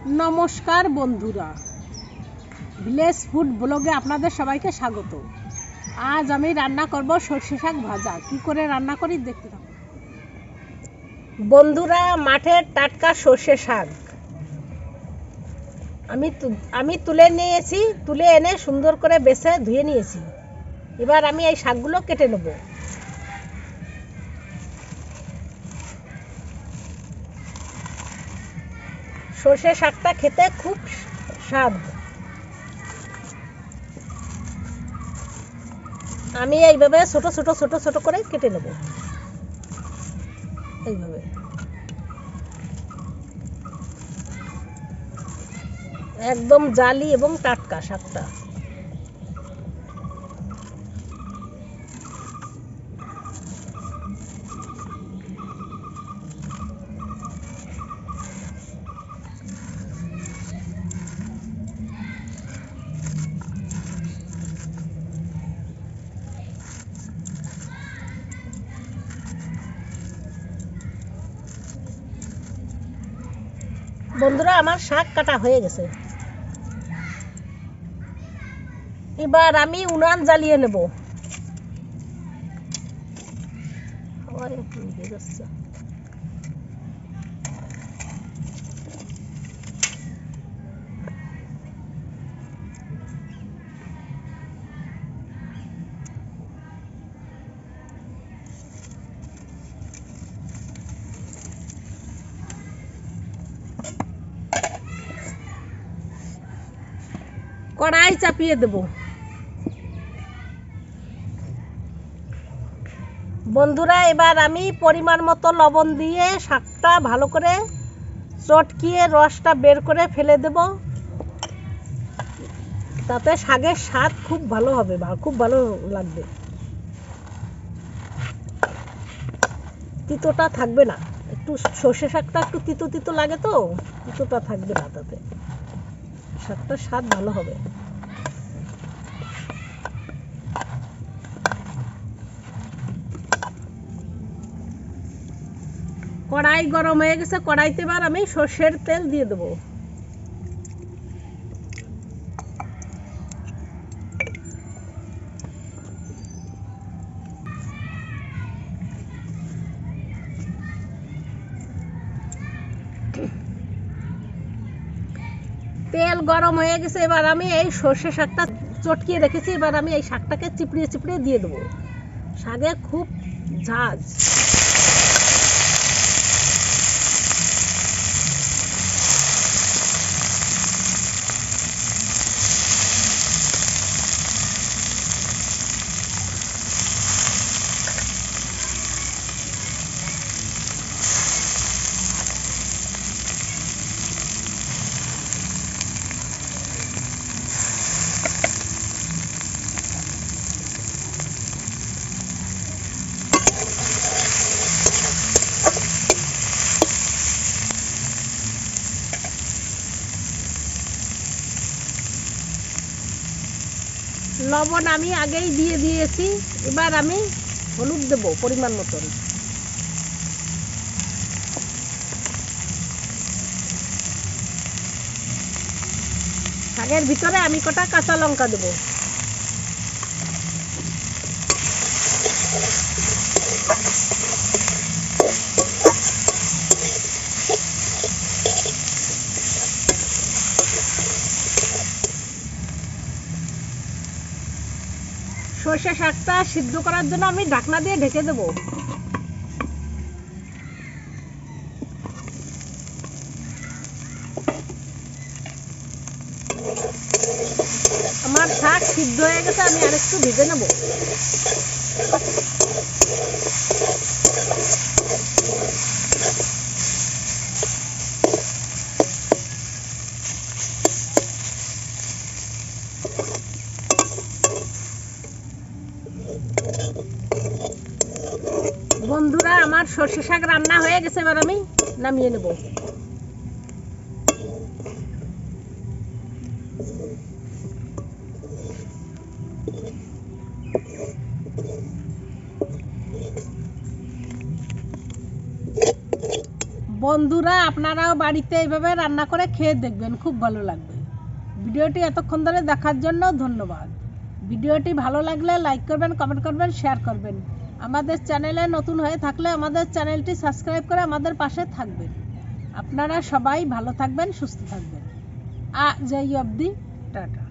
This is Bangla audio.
নমস্কার বন্ধুরা, ভিলেজ ফুড ব্লগে আপনাদের সবাইকে স্বাগত। আজ আমি রান্না করব সর্ষে শাক ভাজা। কি করে রান্না করি দেখতে থাকুন। বন্ধুরা, মাঠের টাটকা সর্ষে শাক আমি তুলে নিয়েছি। তুলে এনে সুন্দর করে বেছে ধুয়ে নিয়েছি। এবার আমি এই শাকগুলো কেটে নেব। সর্ষে শাকটা খেতে খুব স্বাদ। আমি এইভাবে ছোট ছোট ছোট ছোট করে কেটে নেব। এইভাবে একদম জালি এবং টাটকা শাকটা। বন্ধুরা, আমার শাক কাটা হয়ে গেছে। এবার আমি উনান জ্বালিয়ে নেব। কড়াই চাপিয়ে দেব। বন্ধুরা, এবার আমি পরিমাণ মতো লবণ দিয়ে শাকটা ভালো করে চটকিয়ে রসটা বের করে ফেলে দেব। তাতে শাকের স্বাদ খুব ভালো হবে, খুব ভালো লাগবে। তিতোটা থাকবে না। একটু সর্ষে শাকটা একটু তিতো তিতো লাগে, তো তিতোটা থাকবে না, তাতে শাকটার স্বাদ ভালো হবে। কড়াই গরম হয়ে গেছে। কড়াইতে এবার আমি সর্ষের তেল দিয়ে দেবো। তেল গরম হয়ে গেছে। এবার আমি এই সর্ষে শাকটা চটকিয়ে রেখেছি। এবার আমি এই শাকটাকে চিপড়িয়ে চিপড়িয়ে দিয়ে দেবো। শাকে খুব ঝাঁজ। লবণ আমি আগেই দিয়ে দিয়েছি। এবার আমি হলুদ দেব পরিমাণ মতন। শাকের ভিতরে আমি কটা কাঁচা লঙ্কা দেব। সর্ষে শাকটা সিদ্ধ করার জন্য আমি ঢাকনা দিয়ে ঢেকে দেব। আমার শাক সিদ্ধ হয়ে গেছে। আমি আরেকটু ভেজে নেব। বন্ধুরা, আমার সর্ষে শাক রান্না হয়ে গেছে। এবার আমি নামিয়ে নেব। বন্ধুরা আপনারাও বাড়িতে এইভাবে রান্না করে খেয়ে দেখবেন, খুব ভালো লাগবে। ভিডিওটি এতক্ষণ ধরে দেখার জন্য ধন্যবাদ। ভিডিওটি ভালো লাগলে লাইক করবেন, কমেন্ট করবেন, শেয়ার করবেন। আমাদের চ্যানেলে নতুন হয়ে থাকলে আমাদের চ্যানেলটি সাবস্ক্রাইব করে আমাদের পাশে থাকবেন। আপনারা সবাই ভালো থাকবেন, সুস্থ থাকবেন। আজ এই অবধি, টাটা।